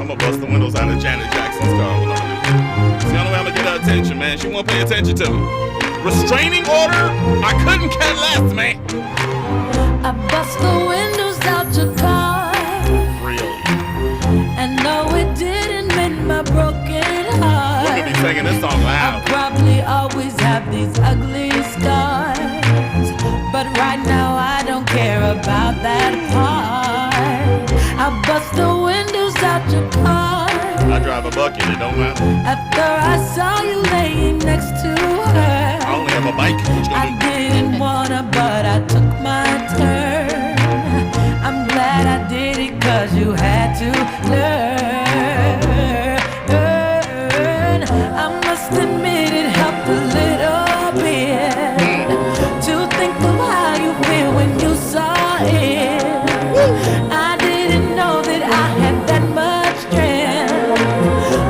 I'm gonna bust the windows out of Janet Jackson's car. It's the only way I'm gonna get her attention, man. She won't pay attention to me. Restraining order? I couldn't care less, man. I bust the windows out your car. Really? And no, it didn't mend my broken heart. We're gonna be singing this song loud. I probably always have these ugly scars, but right now I don't care about that part. I bust the windows out your car. I drive a bucket, it don't matter. After I saw you laying next to her, I only have a bike. I didn't wanna, but I took my turn. I'm glad I did it, cause you had to learn. I must admit it helped a little bit to think of how you feel when you saw it. I didn't know that I had that much strength,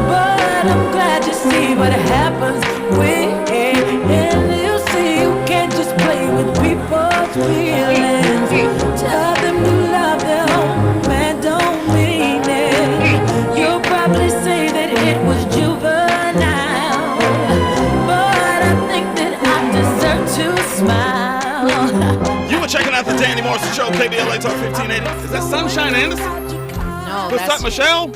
but I'm glad you see what happens when you see you can't just play with people's feelings. Tell them you love them, man, don't mean it. You'll probably say that it was juvenile, but I think that I deserve to smile. You were checking out the Danny Morrison Show, KBLA Talk 1580. Is that Sunshine Anderson? No, What's that's up, Michelle?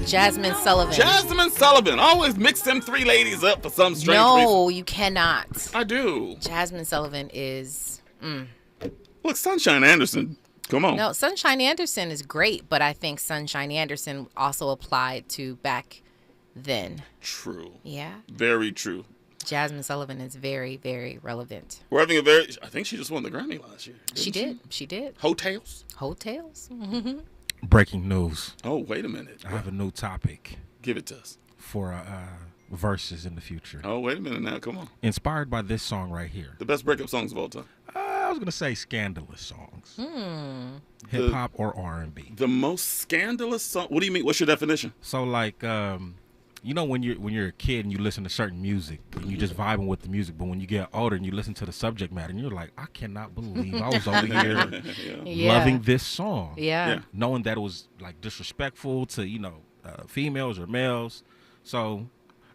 Jasmine Sullivan. Jasmine Sullivan. Always mix them three ladies up for some strange reason. No, you cannot. I do. Jasmine Sullivan is... Look, Sunshine Anderson. Come on. No, Sunshine Anderson is great, but I think Sunshine Anderson also applied to back then. True. Yeah. Very true. Jasmine Sullivan is very, very relevant. We're having a very... I think she just won the Grammy last year. She did. She did. Hotels? Hotels? Breaking news. Oh, wait a minute. I have a new topic Give it to us. for verses in the future. Oh, wait a minute now. Come on. Inspired by this song right here. The best breakup songs of all time. I was going to say scandalous songs. Hip hop or R&B. The most scandalous song. What do you mean? What's your definition? So like you know when you're a kid and you listen to certain music and you just vibing with the music, but when you get older and you listen to the subject matter and you're like, I cannot believe I was over here Yeah. loving this song. Yeah. Knowing that it was like disrespectful to, females or males. So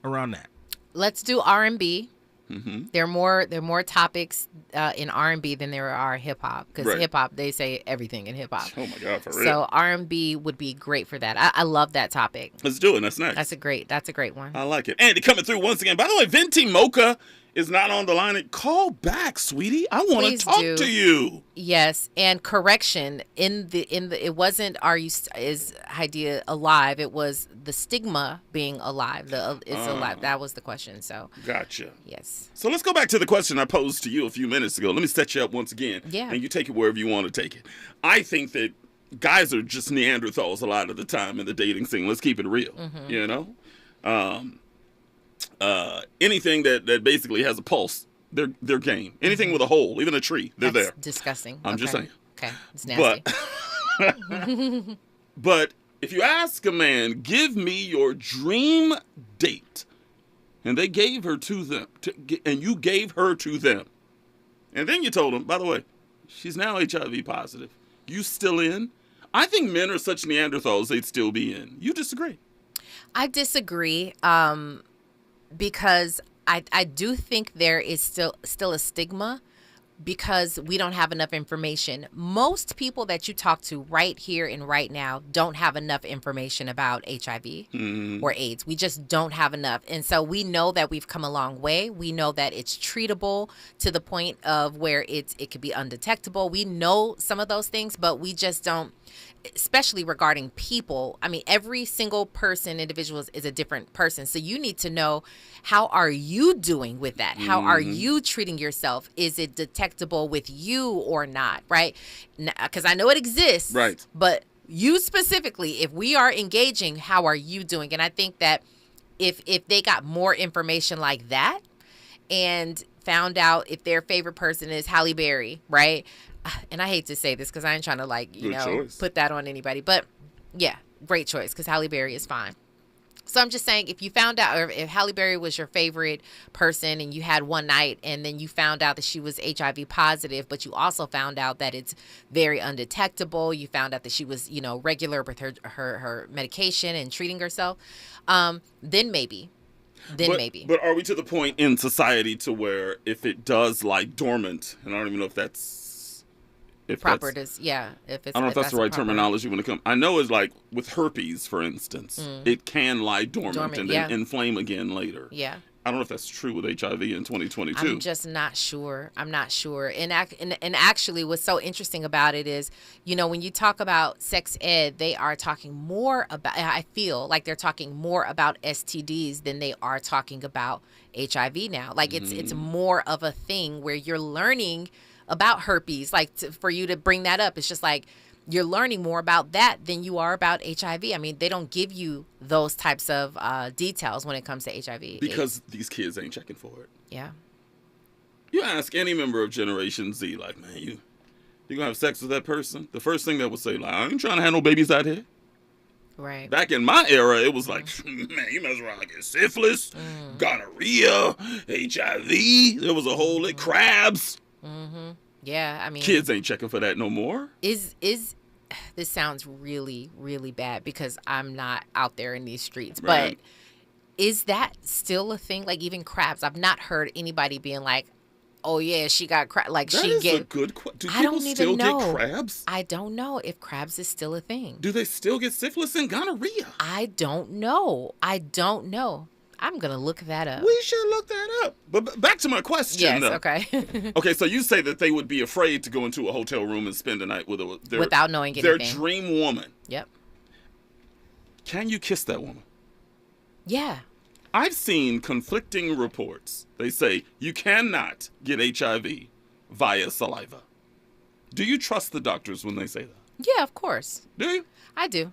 around that. Let's do R&B. Mm-hmm. There are more topics in R&B than there are hip hop, because Right. hip hop, they say everything in hip hop. Oh, my God, for real. So R&B would be great for that. I love that topic. Let's do it. That's next. That's a great one. I like it. Andy coming through once again. By the way, Venti Mocha is not on the line. Call back, sweetie. I want Please to talk do. to you. Yes, and correction in the it wasn't is Hydea alive? It was the stigma being alive. It's alive. That was the question. So Gotcha. yes. So let's go back to the question I posed to you a few minutes ago. Let me set you up once again. Yeah. And you take it wherever you want to take it. I think that guys are just Neanderthals a lot of the time in the dating scene. Let's keep it real. Mm-hmm. You know? Anything that basically has a pulse, they're game. Anything with a hole, even a tree, they're That's there. disgusting. I'm just saying. Okay, it's nasty. But if you ask a man, give me your dream date, and they gave her to them, and you gave her to them, and then you told them, by the way, she's now HIV positive. You still in? I think men are such Neanderthals, they'd still be in. You disagree? I disagree, because I do think there is still a stigma, because we don't have enough information. Most people that you talk to right here and right now don't have enough information about HIV or AIDS. We just don't have enough. And so we know that we've come a long way. We know that it's treatable to the point of where it could be undetectable. We know some of those things, but we just don't, especially regarding people. I mean, every single individual is a different person. So you need to know, how are you doing with that? How are you treating yourself? Is it detectable with you or not? Right? Because I know it exists. Right. But you specifically, if we are engaging, how are you doing? And I think that if they got more information like that and found out if their favorite person is Halle Berry, right? And I hate to say this because I ain't trying to Good choice. put that on anybody. But yeah, great choice, because Halle Berry is fine. So I'm just saying, if you found out, or if Halle Berry was your favorite person and you had one night and then you found out that she was HIV positive, but you also found out that it's very undetectable, you found out that she was, regular with her medication and treating herself, then maybe. But are we to the point in society to where if it does lie dormant, and I don't even know if that's... If it's, I don't know if that's the right terminology when it comes. I know it's like with herpes, for instance, it can lie dormant and then inflame again later. Yeah. I don't know if that's true with HIV in 2022. I'm just not sure. I'm not sure. And actually, what's so interesting about it is, when you talk about sex ed, they are talking more about. I feel like they're talking more about STDs than they are talking about HIV now. Like it's more of a thing where you're learning about herpes, for you to bring that up. It's just like you're learning more about that than you are about HIV. I mean, they don't give you those types of details when it comes to HIV. Because these kids ain't checking for it. Yeah. You ask any member of Generation Z, like, man, you gonna have sex with that person? The first thing they would say, like, I ain't trying to have no babies out here. Right. Back in my era, it was like, man, you mess around, get syphilis, gonorrhea, HIV. There was a whole lot, crabs. Mm-hmm. Yeah, I mean, kids ain't checking for that no more. Is this sounds really, really bad because I'm not out there in these streets, Right. but is that still a thing? Like even crabs, I've not heard anybody being like, "Oh yeah, she got crabs." Like That she is get. a good question. Do I people don't still even know. get crabs? I don't know if crabs is still a thing. Do they still get syphilis and gonorrhea? I don't know. I'm gonna look that up. We should look that up. But back to my question. Yes. Though. Okay. Okay, so you say that they would be afraid to go into a hotel room and spend the night with without knowing their anything. dream woman. Yep. Can you kiss that woman? Yeah. I've seen conflicting reports. They say you cannot get HIV via saliva. Do you trust the doctors when they say that? Yeah, of course. Do you? I do.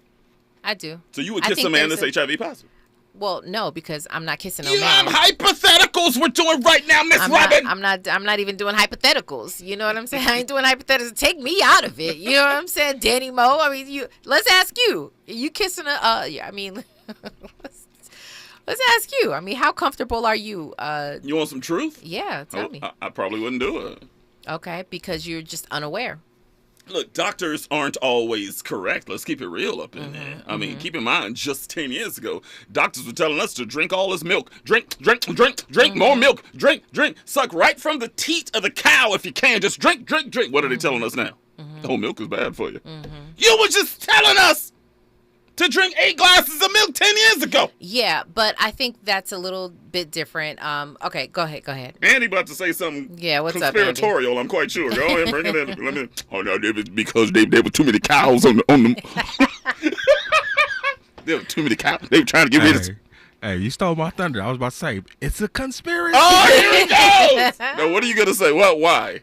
So you would I kiss a think man there's that's HIV positive? Well, no, because I'm not kissing no You man. hypotheticals we're doing right now, Miss Robin. I'm not even doing hypotheticals. You know what I'm saying? I ain't doing hypotheticals. Take me out of it. You know what I'm saying, Danny Mo? I mean, let's ask you. You kissing I mean, let's ask you. I mean, how comfortable are you? You want some truth? Yeah, tell me. I probably wouldn't do it. Okay, because you're just unaware. Look, doctors aren't always correct. Let's keep it real up in there. I mean, keep in mind, just 10 years ago, doctors were telling us to drink all this milk. Drink, more milk. Drink. Suck right from the teat of the cow if you can. Just drink. What are they telling us now? Oh, milk is bad for you. You were just telling us to drink 8 glasses of milk 10 years ago. Yeah, but I think that's a little bit different. Okay, go ahead. Andy about to say something what's up, conspiratorial, I'm quite sure. Go ahead, bring it in. Oh, no, it was because there were too many cows on the there were too many cows. They were trying to get rid of... Hey, you stole my thunder. I was about to say, it's a conspiracy. Oh, here it goes. Now, what are you going to say? Why?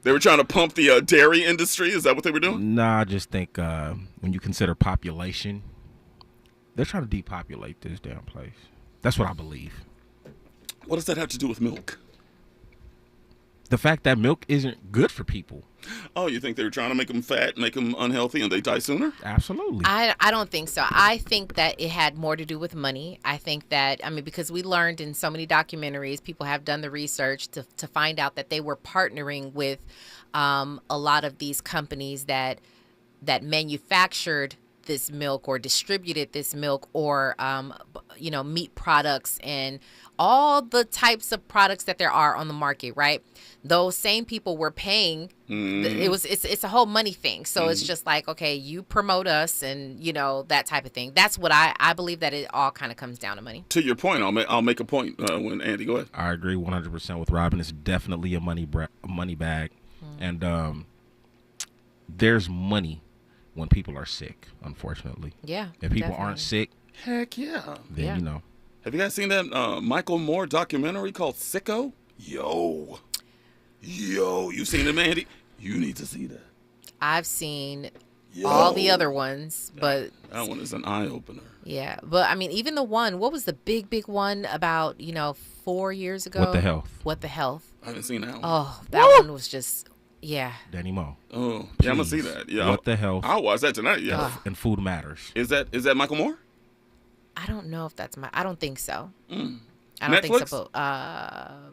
They were trying to pump the dairy industry? Is that what they were doing? Nah, I just think when you consider population, they're trying to depopulate this damn place. That's what I believe. What does that have to do with milk? The fact that milk isn't good for people. Oh, you think they were trying to make them fat, make them unhealthy, and they die sooner? Absolutely. I don't think so. I think that it had more to do with money. I think that, because we learned in so many documentaries, people have done the research to find out that they were partnering with a lot of these companies that manufactured this milk or distributed this milk or, meat products and all the types of products that there are on the market, right? Those same people were paying. It's a whole money thing. So it's just like, okay, you promote us and, that type of thing. That's what I believe, that it all kind of comes down to money. To your point, I'll make a point when Andy, go ahead. I agree 100% with Robin. It's definitely a money bag. And there's money when people are sick, unfortunately. Yeah. If people definitely. aren't sick, heck yeah. Then Have you guys seen that Michael Moore documentary called Sicko? Yo, you seen it, Andy? You need to see that. I've seen all the other ones, but that one is an eye opener. Yeah, but even the one, what was the big one about 4 years ago? What the Health. I haven't seen that one. Oh, that one was just Yeah. Danny Mo. Oh, yeah, I'm gonna see Please. that. Yeah, What the Health I'll watch that tonight. Yeah. and Food Matters. Is that Michael Moore? I don't know if that's I don't think so. Mm. I don't Netflix? think so. But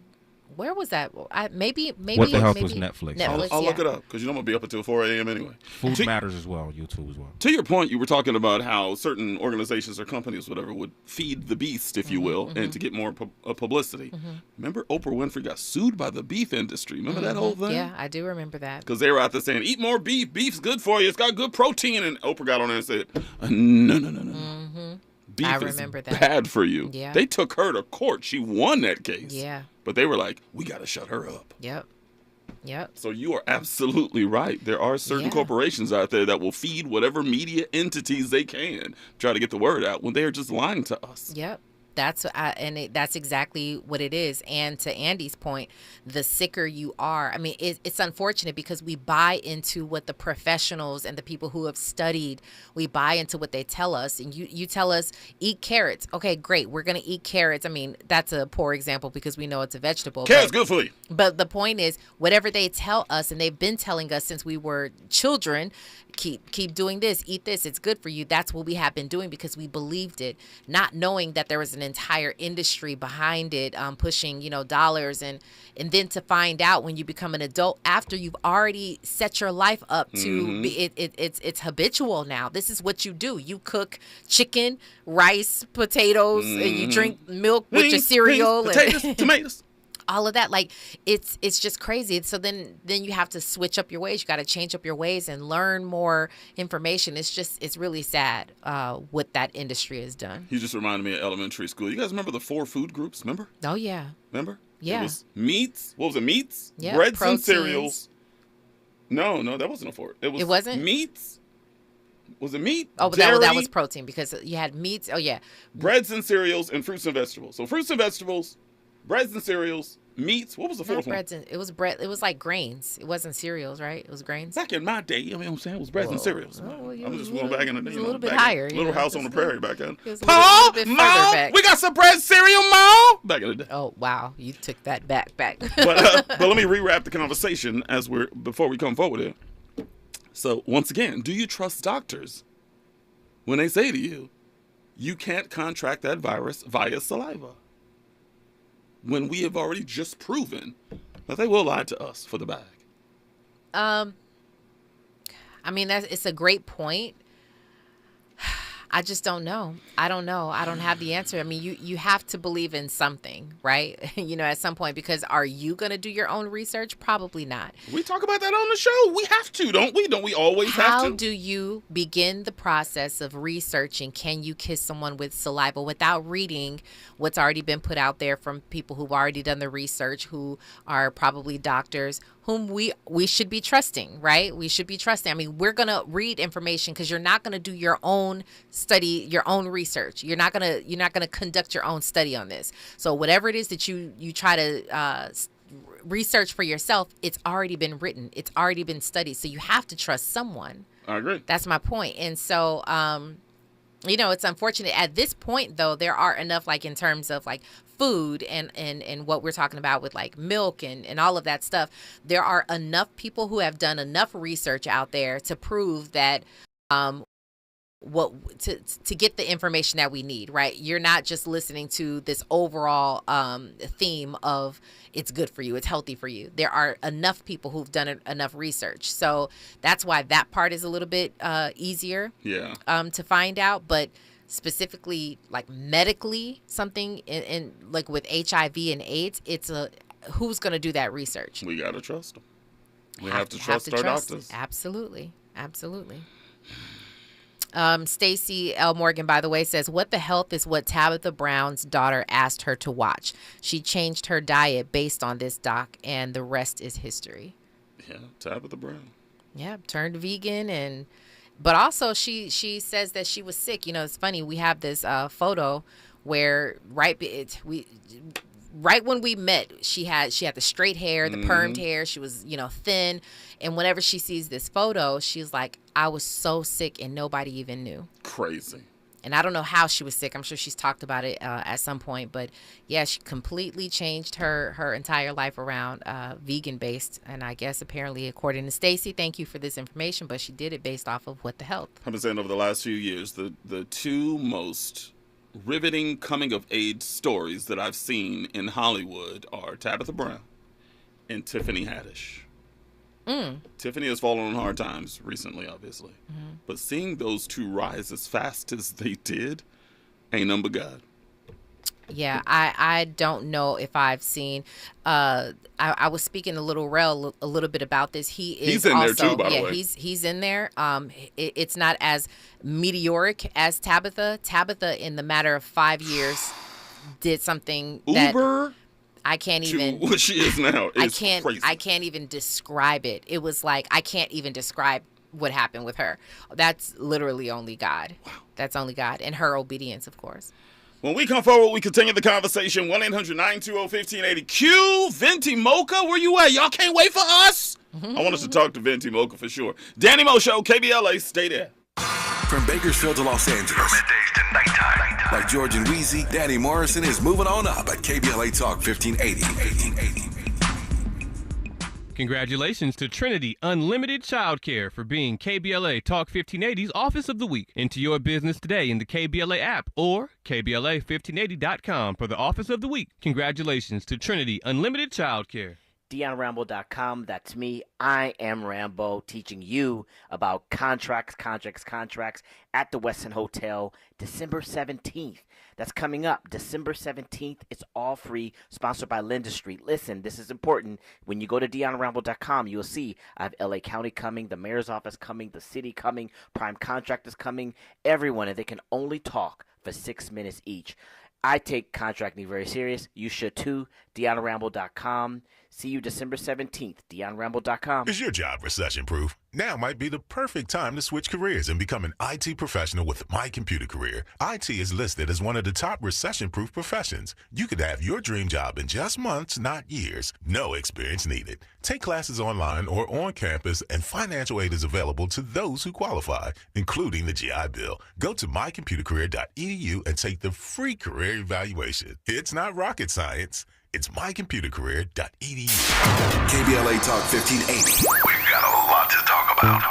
where was that? Maybe. What the Health was Netflix. I'll look it up because I'm gonna be up until 4 a.m. anyway. Food Matters as well. YouTube as well. To your point, you were talking about how certain organizations or companies, whatever, would feed the beast, if you will, and to get more publicity. Remember, Oprah Winfrey got sued by the beef industry. Remember that whole thing? Yeah, I do remember that. Because they were out there saying, "Eat more beef. Beef's good for you. It's got good protein." And Oprah got on there and said, "No. Beef I is remember that. bad for you." Yeah. They took her to court. She won that case. Yeah. But they were like, "We got to shut her up." Yep. So you are absolutely right. There are certain Yeah. corporations out there that will feed whatever media entities they can, try to get the word out when they are just lying to us. Yep. That's that's exactly what it is. And to Andy's point, the sicker you are, I mean, it's unfortunate because we buy into what the professionals and the people who have studied, we buy into what they tell us. And you tell us, eat carrots. Okay, great. We're going to eat carrots. I mean, that's a poor example because we know it's a vegetable. Carrots good for you. But the point is, whatever they tell us, and they've been telling us since we were children, keep doing this, eat this, it's good for you. That's what we have been doing because we believed it, not knowing that there was an entire industry behind it, pushing, dollars, and then to find out when you become an adult after you've already set your life up to be, it's habitual now. This is what you do. You cook chicken, rice, potatoes, and you drink milk with your cereal, potatoes, tomatoes. all of that. Like it's just crazy. So then you have to switch up your ways. You got to change up your ways and learn more information. It's really sad what that industry has done. You just reminded me of elementary school. You guys remember the 4 food groups? Remember? Oh yeah. Remember? Yeah. It was meats. What was it? Meats, Yeah, breads, proteins. and cereals. No, that wasn't a 4. It wasn't? Meats. Was it meat? Oh, but dairy, that was protein because you had meats. Oh yeah. breads and cereals, and fruits and vegetables. So fruits and vegetables, breads and cereals, meats. What was the Not 4th one? breads and it was bread. It was like grains. It wasn't cereals, right? It was grains. Back in my day, you know what I'm saying? It was breads and cereals. Oh, yeah, I'm just it going was back in the a day. little bit back in higher, Little House on the Prairie back then. It was a Pa, little bit further Ma, back. we got some bread cereal, Ma. Back in the day. Oh wow, you took that back. But let me rewrap the conversation before we come forward here. So once again, do you trust doctors when they say to you, you can't contract that virus via saliva? When we have already just proven that they will lie to us for the bag. I mean, it's a great point. I just don't know. I don't know. I don't have the answer. I mean, you have to believe in something, right? At some point, because are you going to do your own research? Probably not. We talk about that on the show. We have to, don't we? Don't we always have How to? do you begin the process of researching? Can you kiss someone with saliva without reading what's already been put out there from people who've already done the research, who are probably doctors, whom we should be trusting, right? We should be trusting. I mean, we're going to read information because you're not going to do your own study, your own research. You're not going to conduct your own study on this. So whatever it is that you try to research for yourself, it's already been written. It's already been studied. So you have to trust someone. I agree. That's my point. And so, it's unfortunate at this point, though, there are enough, like in terms of like food and what we're talking about with like milk and all of that stuff. There are enough people who have done enough research out there to prove that to get the information that we need, right? You're not just listening to this overall theme of it's good for you, it's healthy for you. There are enough people who've done enough research. So that's why that part is a little bit easier to find out. But specifically like medically something in like with HIV and AIDS, it's who's going to do that research? We got to trust them. We have to trust our doctors. Absolutely. Stacey L. Morgan, by the way, says, what the health is what Tabitha Brown's daughter asked her to watch. She changed her diet based on this doc, and the rest is history. Yeah, Tabitha Brown. Yeah, turned vegan, but also she says that she was sick. It's funny. We have this photo where right when we met, she had the straight hair, the permed hair. She was, thin. And whenever she sees this photo, she's like, I was so sick and nobody even knew. Crazy. And I don't know how she was sick. I'm sure she's talked about it at some point. But, yeah, she completely changed her entire life around vegan-based. And I guess apparently, according to Stacey, thank you for this information, but she did it based off of What the Health. I've been saying over the last few years, the two most riveting coming-of-age stories that I've seen in Hollywood are Tabitha Brown and Tiffany Haddish. Tiffany has fallen on hard times recently, obviously. But seeing those two rise as fast as they did, ain't none but God. Yeah, I don't know if I've seen. I was speaking to Little Rel a little bit about this. He's in also, there too, by the way. He's in there. It's not as meteoric as Tabitha. Tabitha, in the matter of 5 years, did something Uber. that I can't even. What she is now is crazy. I can't even describe it. It was like I can't even describe what happened with her. That's literally only God. Wow. That's only God and her obedience, of course. When we come forward, we continue the conversation. 1-800-920-1580. Q, Venti Mocha, where you at? Y'all can't wait for us? I want us to talk to Venti Mocha for sure. Danny Mo Show, KBLA, stay there. From Bakersfield to Los Angeles. From middays to nighttime. Like George and Wheezy, Danny Morrison is moving on up at KBLA Talk 1580. Congratulations to Trinity Unlimited Childcare for being KBLA Talk 1580's Office of the Week. Into your business today in the KBLA app or KBLA1580.com for the Office of the Week. Congratulations to Trinity Unlimited Childcare. DionRambo.com, that's me. I am Rambo, teaching you about contracts at the Westin Hotel, December 17th. That's coming up, December 17th. It's all free, sponsored by Linda Street. Listen, this is important. When you go to DionRambo.com, you'll see I have LA County coming, the mayor's office coming, the city coming, prime contractors coming, everyone, and they can only talk for 6 minutes each. I take contracting very serious. You should too. DionRambo.com. See you December 17th. DionRambo.com. Is your job recession-proof? Now might be the perfect time to switch careers and become an IT professional with My Computer Career. IT is listed as one of the top recession-proof professions. You could have your dream job in just months, not years. No experience needed. Take classes online or on campus, and financial aid is available to those who qualify, including the GI Bill. Go to mycomputercareer.edu and take the free career evaluation. It's not rocket science. It's mycomputercareer.edu. KBLA Talk 1580. We've got a lot to talk about.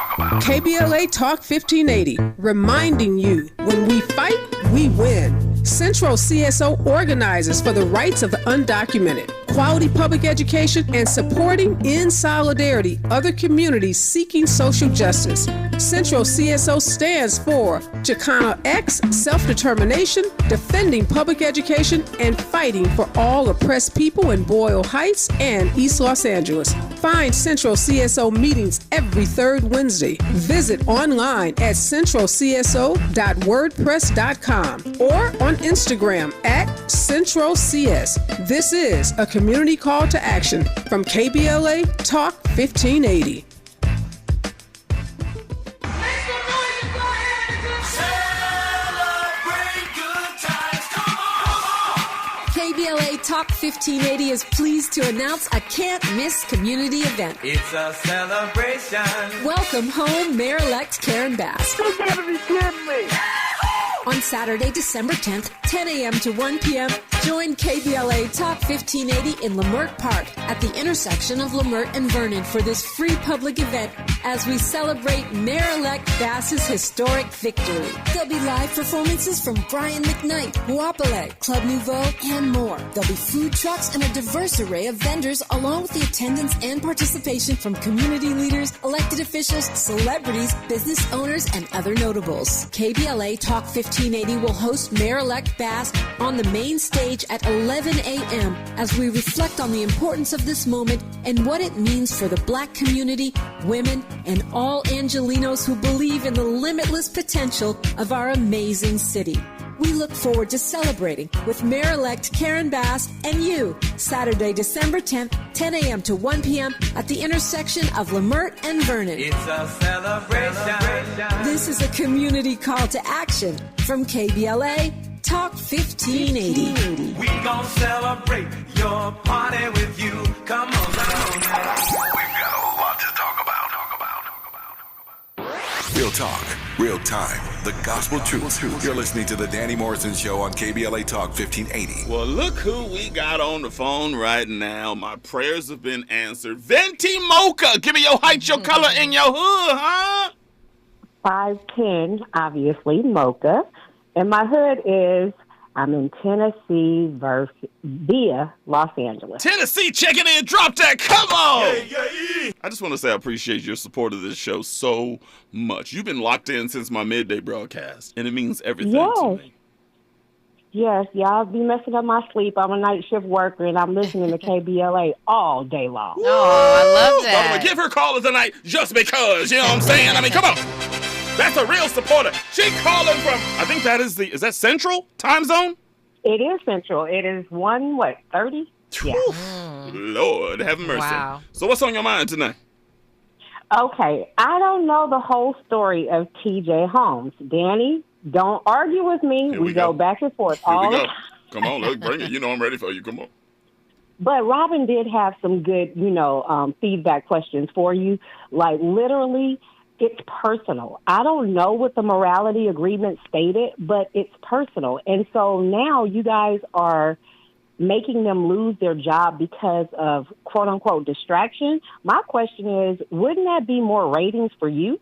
KBLA Talk 1580, reminding you, when we fight, we win. Central CSO organizes for the rights of the undocumented, quality public education, and supporting in solidarity other communities seeking social justice. Central CSO stands for Chicano X, self-determination, defending public education, and fighting for all oppressed people in Boyle Heights and East Los Angeles. Find Central CSO meetings every third Wednesday. Visit online at centralcso.wordpress.com or on Instagram at CentralCS. This is a community call to action from KBLA Talk 1580. KBLA Talk 1580 is pleased to announce a can't-miss community event. It's a celebration. Welcome home, Mayor-elect Karen Bass. You gotta be kidding me. On Saturday, December 10th, 10 a.m. to 1 p.m., join KBLA Talk 1580 in Leimert Park at the intersection of Leimert and Vernon for this free public event as we celebrate Mayor-elect Bass's historic victory. There'll be live performances from Brian McKnight, Wapale, Club Nouveau, and more. There'll be food trucks and a diverse array of vendors, along with the attendance and participation from community leaders, elected officials, celebrities, business owners, and other notables. KBLA Talk 1580 will host Mayor-elect Bass on the main stage at 11 a.m. as we reflect on the importance of this moment and what it means for the Black community, women, and all Angelinos who believe in the limitless potential of our amazing city. We look forward to celebrating with Mayor-elect Karen Bass and you, Saturday, December 10th, 10 a.m. to 1 p.m. at the intersection of Leimert and Vernon. It's a celebration. This is a community call to action from KBLA Talk 1580. We gon' celebrate your party with you. Come on, come on. We've got a lot to talk about. Real talk, real time, the gospel truth. You're listening to the Danny Morrison Show on KBLA Talk 1580. Well, look who we got on the phone right now. My prayers have been answered. Venti Mocha, give me your height, your color, and your hood, huh? 5'10", obviously, Mocha. And my hood is, I'm in Tennessee via Los Angeles. Tennessee, check it in, drop that, come on! I just want to say I appreciate your support of this show so much. You've been locked in since my midday broadcast, and it means everything to me. Yes, y'all be messing up my sleep. I'm a night shift worker, and I'm listening to KBLA all day long. Oh, I love that. Well, give her a call tonight just because, you know what I'm saying? I mean, come on. That's a real supporter. She calling from, I think that is is that Central time zone? It is Central. It is 30? Yeah. Lord, have mercy. Wow. So what's on your mind tonight? Okay, I don't know the whole story of TJ Holmes. Danny, don't argue with me. Here we go back and forth all the time. Come on, let's bring it. You know I'm ready for you. Come on. But Robin did have some good, feedback questions for you. Like, literally, it's personal. I don't know what the morality agreement stated, but it's personal. And so now you guys are making them lose their job because of, quote-unquote, distraction. My question is, wouldn't that be more ratings for you?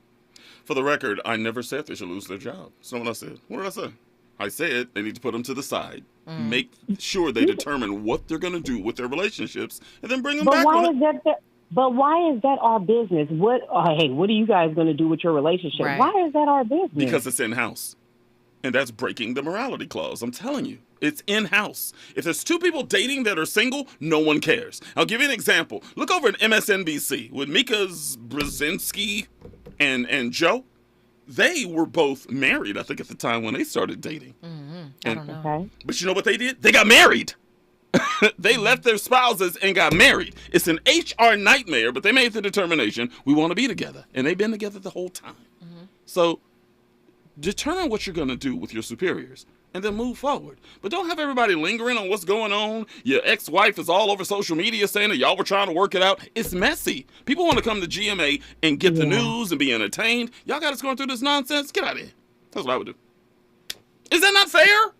For the record, I never said they should lose their job. That's not what I said. What did I say? I said they need to put them to the side, make sure they determine what they're going to do with their relationships, and then bring them back. But why is that our business? What are you guys going to do with your relationship? Right. Why is that our business? Because it's in-house. And that's breaking the morality clause. I'm telling you. It's in-house. If there's two people dating that are single, no one cares. I'll give you an example. Look over at MSNBC with Mika Brzezinski and Joe. They were both married, I think, at the time when they started dating. I don't know. Okay. But you know what they did? They got married. They left their spouses and got married. It's an HR nightmare, but they made the determination, we want to be together. And they've been together the whole time. So determine what you're going to do with your superiors and then move forward. But don't have everybody lingering on what's going on. Your ex-wife is all over social media saying that y'all were trying to work it out. It's messy. People want to come to GMA and get the news and be entertained. Y'all got us going through this nonsense? Get out of here. That's what I would do. Is that not fair?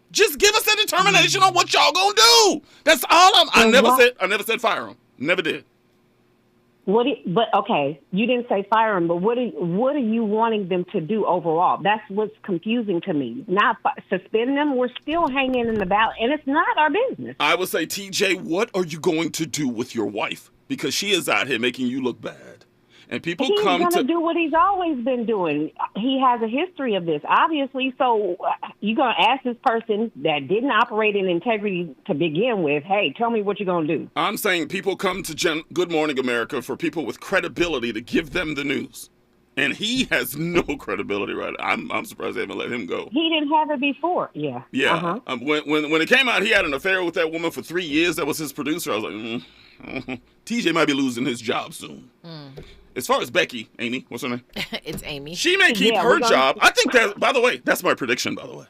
Just give us a determination on what y'all gonna do. That's all I never said fire them. Never did. But okay, you didn't say fire them, but what are you wanting them to do overall? That's what's confusing to me. Not suspend them. We're still hanging in the balance, and it's not our business. I would say, TJ, what are you going to do with your wife? Because she is out here making you look bad. And people he's come going to do what he's always been doing. He has a history of this, obviously. So you're going to ask this person that didn't operate in integrity to begin with, hey, tell me what you're going to do. I'm saying people come to Good Morning America for people with credibility to give them the news. And he has no credibility right now. I'm surprised they haven't let him go. He didn't have it before. Yeah. Yeah. When it came out, he had an affair with that woman for 3 years. That was his producer. I was like, TJ might be losing his job soon. As far as Becky, Amy, what's her name? It's Amy. She may keep her job. I think that, by the way, that's my prediction, by the way.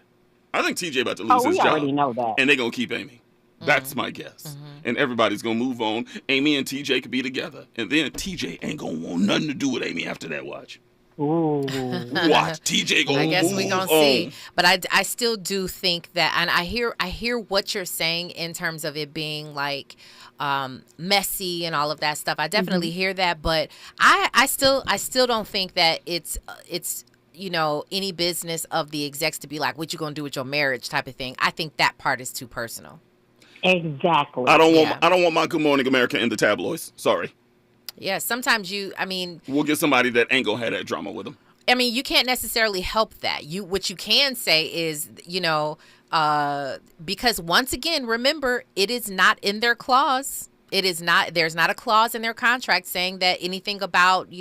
I think TJ about to lose his job. We already know that. And they're going to keep Amy. That's my guess. And everybody's going to move on. Amy and TJ could be together. And then TJ ain't going to want nothing to do with Amy after that, watch. Ooh. Watch, TJ going to I guess we're going to see. But I still do think that, and I hear what you're saying in terms of it being like, messy and all of that stuff. I definitely hear that, but I still don't think that it's any business of the execs to be like, what you gonna do with your marriage type of thing. I think that part is too personal. Exactly. I don't want my Good Morning America in the tabloids. Sorry. Yeah, sometimes we'll get somebody that ain't gonna have that drama with them. I mean, you can't necessarily help that. What you can say is, because once again, remember, it is not in their clause. It is not. There's not a clause in their contract saying that anything about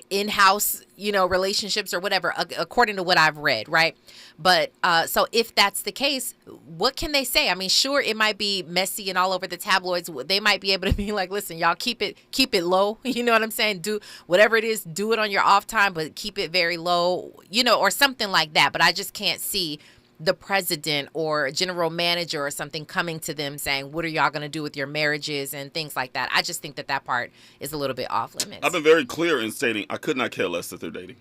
in-house relationships or whatever, according to what I've read, right? But so if that's the case, what can they say? I mean, sure, it might be messy and all over the tabloids. They might be able to be like, listen, y'all, keep it low. You know what I'm saying? Do whatever it is, do it on your off time, but keep it very low, or something like that. But I just can't see the president or general manager or something coming to them saying, what are y'all going to do with your marriages and things like that. I just think that part is a little bit off limits. I've been very clear in stating I could not care less that they're dating.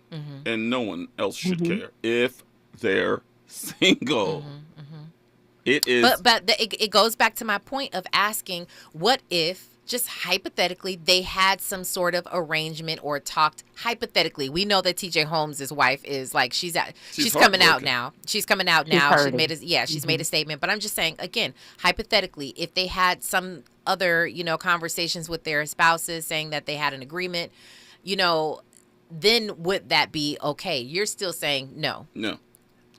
And no one else should care if they're single. It is. But it goes back to my point of asking, what if, just hypothetically, they had some sort of arrangement or talked hypothetically. We know that TJ Holmes' wife is like, she's coming out now. She's coming out now. She made she's made a statement. But I'm just saying, again, hypothetically, if they had some other, conversations with their spouses saying that they had an agreement, then would that be okay? You're still saying no. No.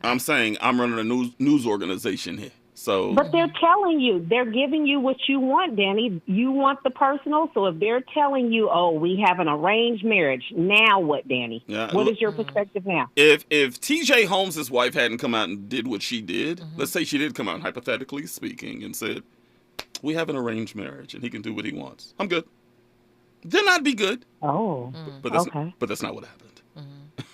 I'm saying I'm running a news organization here. So, but they're telling you, they're giving you what you want, Danny. You want the personal. So if they're telling you, oh, we have an arranged marriage, now what, Danny? Yeah, what is your perspective now? If TJ Holmes' wife hadn't come out and did what she did, let's say she did come out, hypothetically speaking, and said, we have an arranged marriage and he can do what he wants, I'm good. Then I'd be good. Oh, but that's not what happened.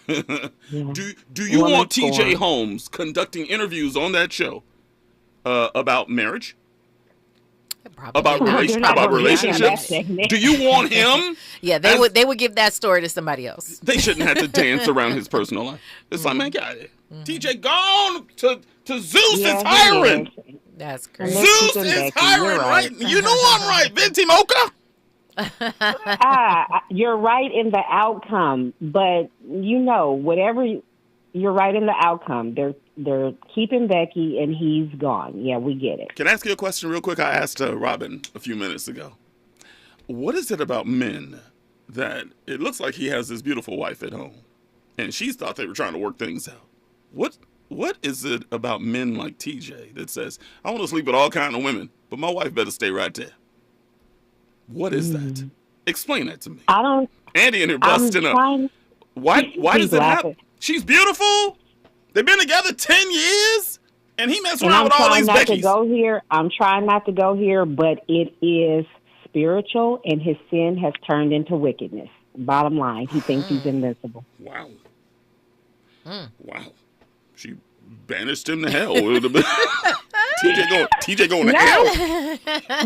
Yeah. Do you want TJ Holmes conducting interviews on that show about marriage? About relationships? Do you want him? Yeah, they would give that story to somebody else. They shouldn't have to dance around his personal life. It's like, man, get out of here. TJ gone to Zeus is hiring. That's crazy. Zeus is hiring, right? You know I'm right, Venti Mocha. You're right in the outcome, but whatever, you're right in the outcome. They're keeping Becky and he's gone. Yeah, we get it. Can I ask you a question real quick? I asked Robin a few minutes ago. What is it about men that it looks like he has this beautiful wife at home and she thought they were trying to work things out? What is it about men like TJ that says, I want to sleep with all kinds of women, but my wife better stay right there? What is that? Explain that to me. I don't. Andy in here busting up. Why does it happen? She's beautiful. They've been together 10 years, and he messed around with all these Beckys. I'm trying not to go here, but it is spiritual, and his sin has turned into wickedness. Bottom line, he thinks he's invincible. Wow. Wow. She banished him to hell. TJ going to hell?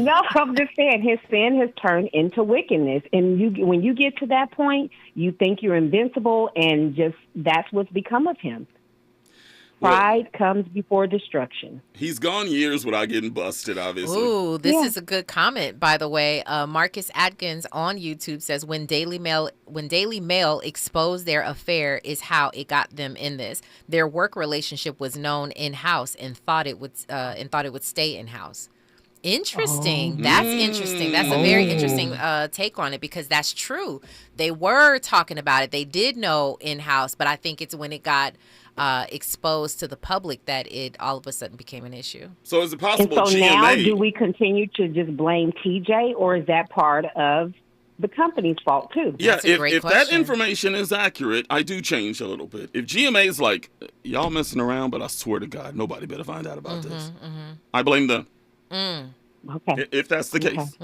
No, I'm just saying his sin has turned into wickedness. And when you get to that point, you think you're invincible, and just that's what's become of him. Pride comes before destruction. He's gone years without getting busted, obviously. Ooh, this is a good comment, by the way. Marcus Atkins on YouTube says, when Daily Mail exposed their affair is how it got them in this. Their work relationship was known in-house and thought it would stay in-house. Interesting. That's interesting. That's a very interesting take on it, because that's true. They were talking about it. They did know in-house, but I think it's when it got exposed to the public that it all of a sudden became an issue. So is it possible and so GMA... now do we continue to just blame TJ, or is that part of the company's fault too? Yeah, if that information is accurate, I do change a little bit. If GMA is like, y'all messing around, but I swear to God, nobody better find out about this. I blame them. Okay. If that's the case.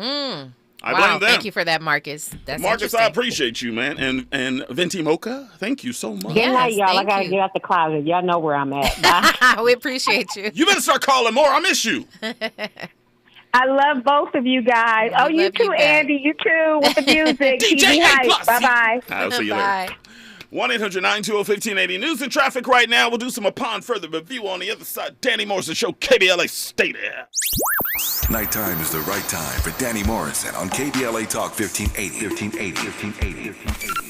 I wow, blame them. Thank you for that, Marcus. That's Marcus, I appreciate you, man. And Venti Mocha, thank you so much. Good night, y'all. I got to get out the closet. Y'all know where I'm at. Bye. We appreciate you. You better start calling more. I miss you. I love both of you guys. I you too, Andy. You too, with the music. DJ A+. Bye-bye. I'll see you later. 1-800-920-1580. News and traffic right now. We'll do some upon further review on the other side. Danny Morrison Show, KBLA. Stay there. Nighttime is the right time for Danny Morrison on KBLA Talk 1580.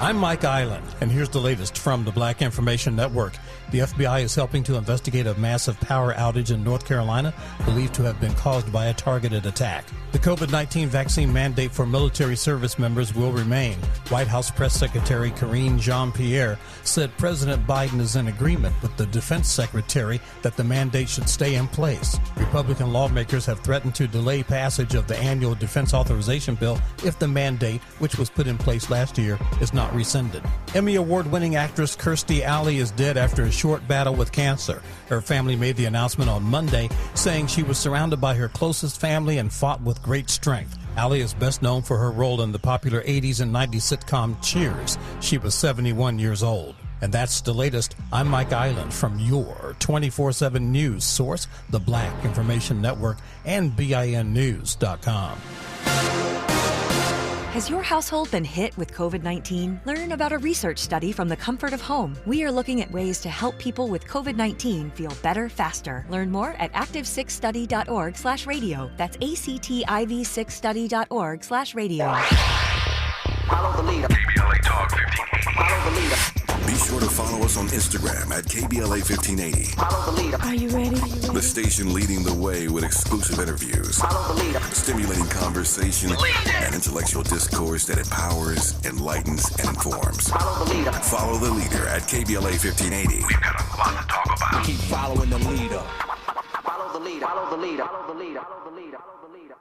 I'm Mike Island, and here's the latest from the Black Information Network. The FBI is helping to investigate a massive power outage in North Carolina, believed to have been caused by a targeted attack. The COVID-19 vaccine mandate for military service members will remain. White House Press Secretary Karine Jean-Pierre said President Biden is in agreement with the Defense Secretary that the mandate should stay in place. Republican lawmakers have threatened to delay passage of the annual defense authorization bill if the mandate, which was put in place last year, is not rescinded. Emmy Award-winning actress Kirstie Alley is dead after a short battle with cancer. Her family made the announcement on Monday, saying she was surrounded by her closest family and fought with great strength. Alley is best known for her role in the popular 80s and 90s sitcom Cheers. She was 71 years old. And that's the latest. I'm Mike Island from your 24/7 news source, the Black Information Network, and BINnews.com. Has your household been hit with COVID-19? Learn about a research study from the comfort of home. We are looking at ways to help people with COVID-19 feel better faster. Learn more at active6study.org/radio. That's activ6study.org/radio. Follow the leader. KBLA Talk 1580. Follow the leader. Be sure to follow us on Instagram at KBLA 1580. Follow the leader. Are you ready? The station leading the way with exclusive interviews, Follow the leader. stimulating conversation, and intellectual discourse that empowers, enlightens, and informs. Follow the leader. Follow the leader at KBLA 1580. We've got a lot to talk about. Keep following the leader. Follow the leader. Follow the leader. Follow the leader. Follow the leader. Follow the leader.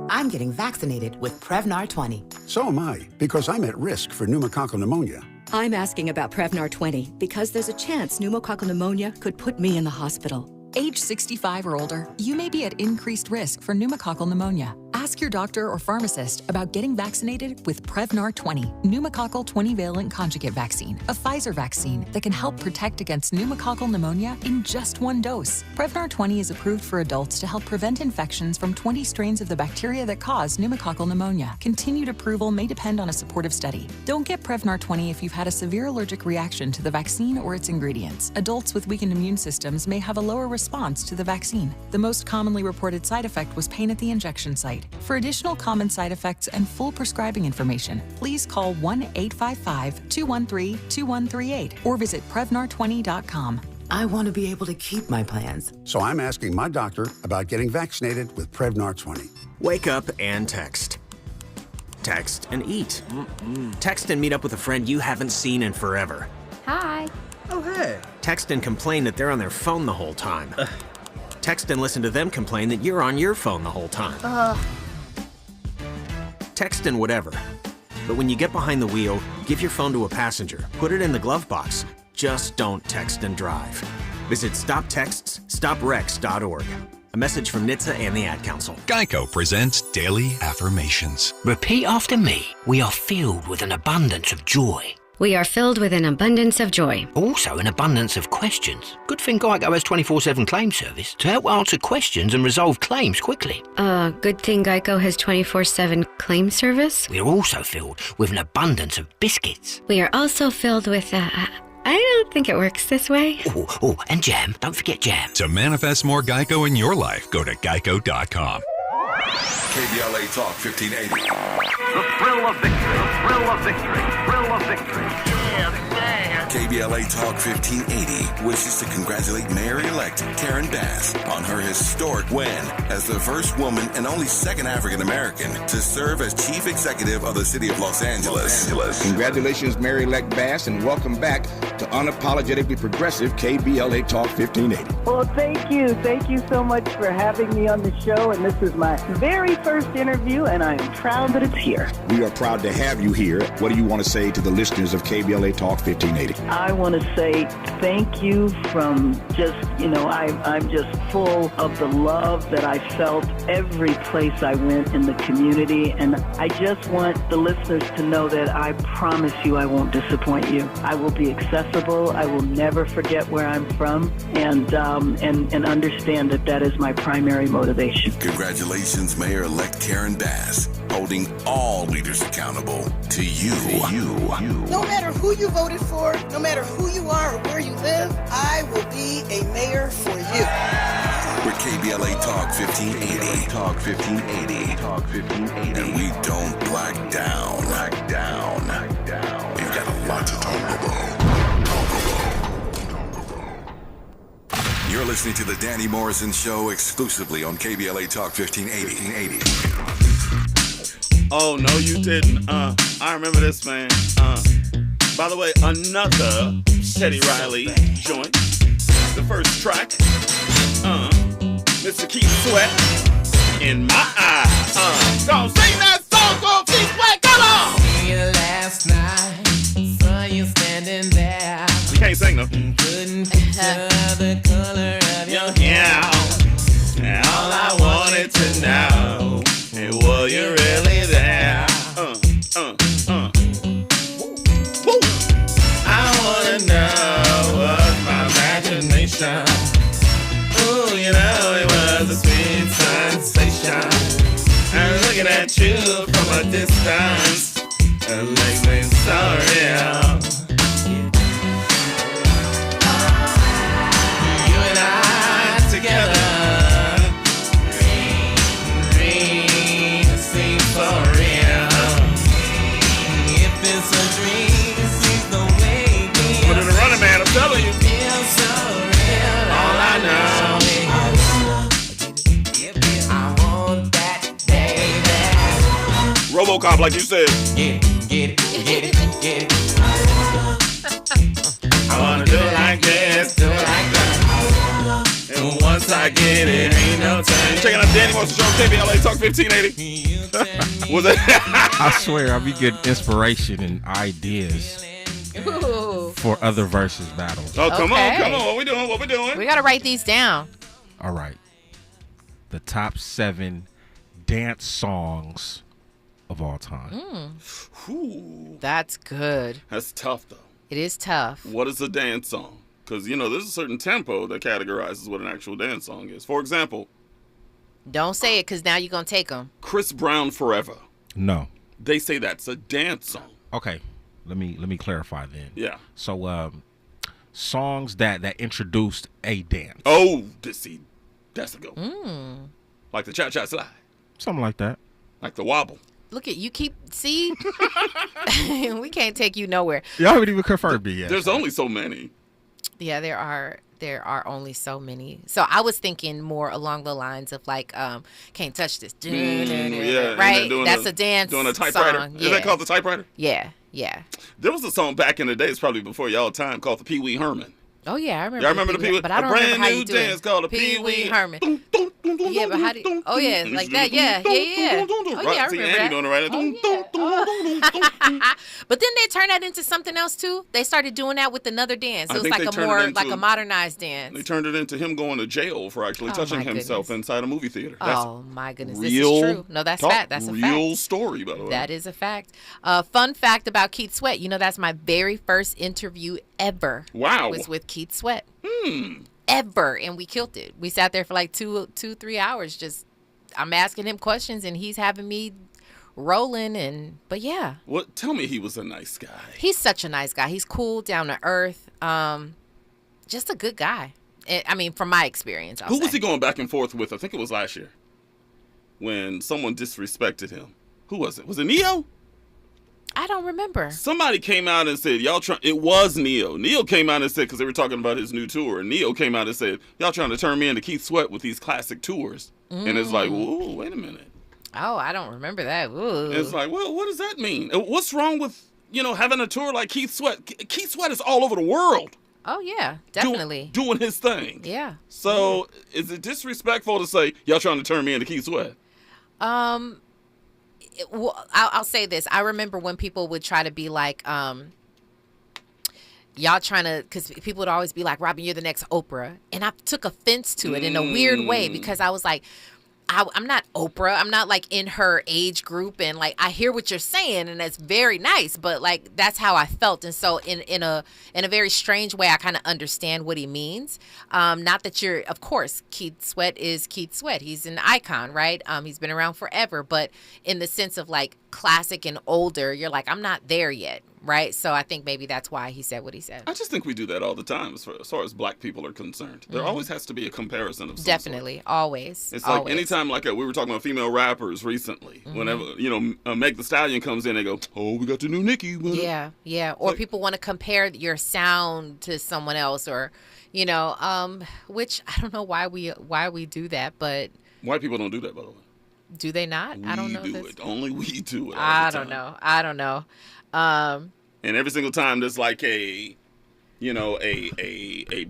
I'm getting vaccinated with Prevnar 20. So am I, because I'm at risk for pneumococcal pneumonia. I'm asking about Prevnar 20 because there's a chance pneumococcal pneumonia could put me in the hospital. Age 65 or older, you may be at increased risk for pneumococcal pneumonia. Ask your doctor or pharmacist about getting vaccinated with Prevnar 20, pneumococcal 20-valent conjugate vaccine, a Pfizer vaccine that can help protect against pneumococcal pneumonia in just one dose. Prevnar 20 is approved for adults to help prevent infections from 20 strains of the bacteria that cause pneumococcal pneumonia. Continued approval may depend on a supportive study. Don't get Prevnar 20 if you've had a severe allergic reaction to the vaccine or its ingredients. Adults with weakened immune systems may have a lower response to the vaccine. The most commonly reported side effect was pain at the injection site. For additional common side effects and full prescribing information, please call 1-855-213-2138 or visit Prevnar20.com. I want to be able to keep my plans. So I'm asking my doctor about getting vaccinated with Prevnar 20. Wake up and text. Text and eat. Text and meet up with a friend you haven't seen in forever. Hi. Oh, hey. Text and complain that they're on their phone the whole time. Text and listen to them complain that you're on your phone the whole time. Text and whatever. But when you get behind the wheel, give your phone to a passenger. Put it in the glove box. Just don't text and drive. Visit StopTextsStopWrecks.org. A message from NHTSA and the Ad Council. Geico presents Daily Affirmations. Repeat after me. We are filled with an abundance of joy. We are filled with an abundance of joy. Also an abundance of questions. Good thing Geico has 24/7 claim service to help answer questions and resolve claims quickly. Good thing Geico has 24/7 claim service. We are also filled with an abundance of biscuits. We are also filled with, I don't think it works this way. Oh, and jam. Don't forget jam. To manifest more Geico in your life, go to geico.com. KBLA Talk 1580. The thrill of victory. The thrill of victory. Thrill of victory. Yeah, man. KBLA Talk 1580 wishes to congratulate Mayor-elect Karen Bass on her historic win as the first woman and only second African-American to serve as chief executive of the city of Los Angeles. Congratulations, Mayor-elect Bass, and welcome back to Unapologetically Progressive KBLA Talk 1580. Well, thank you. Thank you so much for having me on the show, and this is my very first interview, and I am proud that it's here. We are proud to have you here. What do you want to say to the listeners of KBLA Talk 1580? I want to say thank you from just, I'm just full of the love that I felt every place I went in the community. And I just want the listeners to know that I promise you I won't disappoint you. I will be accessible. I will never forget where I'm from and understand that is my primary motivation. Congratulations, Mayor-elect Karen Bass, holding all leaders accountable to you. No matter who you voted for, no matter who you are or where you live, I will be a mayor for you. We're KBLA Talk 1580. Talk 1580. Talk 1580. And we don't black down. We've got a lot to talk about. You're listening to the Danny Morrison Show exclusively on KBLA Talk 1580. Oh, no, you didn't. I remember this, man. By the way, another Teddy Riley joint. The first track. Mr. Keith Sweat. In my eye. Don't sing that song, go Keith Sweat, come on! Last night, saw you standing there. We can't sing though. Couldn't picture the color of your hair. And all I wanted to know is, were you really there? I wanna know was my imagination. Ooh, you know it was a sweet sensation. I'm looking at you from a distance. It makes me so real. You and I together. Dream seems so real. If it's a dream, seems the way we are. Put in a running man, I'm telling you. Feels so real. All I know. I want that, baby. RoboCop, like you said. Yeah. Get it, get it, get it. I wanna do it like this, do it like that. And once I get it, ain't no time. Checking out Danny Morrison Show, KBLA Talk 1580. Was it? I swear, I'll be getting inspiration and ideas for other versus battles. Oh, come on. What we doing? We gotta write these down. All right. The top 7 dance songs of all time. That's good. That's tough, though. It is tough. What is a dance song? Because, you know, there's a certain tempo that categorizes what an actual dance song is. For example, don't say it because now you're going to take them. Chris Brown Forever. No. They say that's a dance song. Okay. Let me clarify then. Yeah. So, songs that introduced a dance. Oh, that's a good one. Like the Cha-Cha Slide. Something like that. Like the Wobble. Look at you see? We can't take you nowhere. Y'all haven't even confirmed me yet. There's only so many. Yeah, there are only so many. So I was thinking more along the lines of like, can't touch this. Yeah, right? That's a dance doing a typewriter. song. Is that called the typewriter? Yeah. There was a song back in the day, it's probably before y'all time, called the Pee Wee Herman. Oh yeah, I remember. Y'all remember the Pee Wee? But I don't remember how you do it. A brand new dance called the Pee Wee Herman. Yeah, but how do you, oh yeah, like that, yeah. Oh yeah, I remember that. Doing it right. But then they turned that into something else too. They started doing that with another dance. It was like like a modernized dance. They turned it into him going to jail for actually touching himself inside a movie theater. Oh my goodness, this is true. No, that's fact. That's a fact. Real story, by the way. That is a fact. Fun fact about Keith Sweat. You know, that's my very first interview ever. Wow. Was with Keith Sweat. Ever, and we killed it. We sat there for like 3 hours. Just I'm asking him questions, and he's having me rolling. But yeah. Well, tell me he was a nice guy. He's such a nice guy. He's cool, down to earth. Just a good guy. I mean, from my experience. Who was he going back and forth with? I think it was last year when someone disrespected him. Who was it? Was it Neo? I don't remember. Somebody came out and said, it was Neo. Neo came out and said, because they were talking about his new tour, and Neo came out and said, y'all trying to turn me into Keith Sweat with these classic tours. And it's like, whoa, wait a minute. Oh, I don't remember that. Ooh. It's like, well, what does that mean? What's wrong with, having a tour like Keith Sweat? Keith Sweat is all over the world. Oh, yeah, definitely. Doing his thing. Yeah. So is it disrespectful to say, y'all trying to turn me into Keith Sweat? Well, I'll say this. I remember when people would try to be like, y'all trying to, because people would always be like, Robin, you're the next Oprah. And I took offense to it in a weird way because I was like, I'm not Oprah. I'm not like in her age group. And like, I hear what you're saying and that's very nice, but like, that's how I felt. And so in a very strange way, I kind of understand what he means. Not that of course, Keith Sweat is Keith Sweat. He's an icon, right? He's been around forever, but in the sense of like classic and older, you're like, I'm not there yet. Right. So I think maybe that's why he said what he said. I just think we do that all the time as far as black people are concerned. There always has to be a comparison of some Definitely. sort. Always. It's like always. anytime we were talking about female rappers recently. Whenever, Meg Thee Stallion comes in, they go, oh, we got the new Nicki. Yeah. Yeah. Or like, people want to compare your sound to someone else or, which I don't know why we do that, but. White people don't do that, by the way. Do they not? I don't know. We do it. Only we do it. I don't know. And every single time there's like a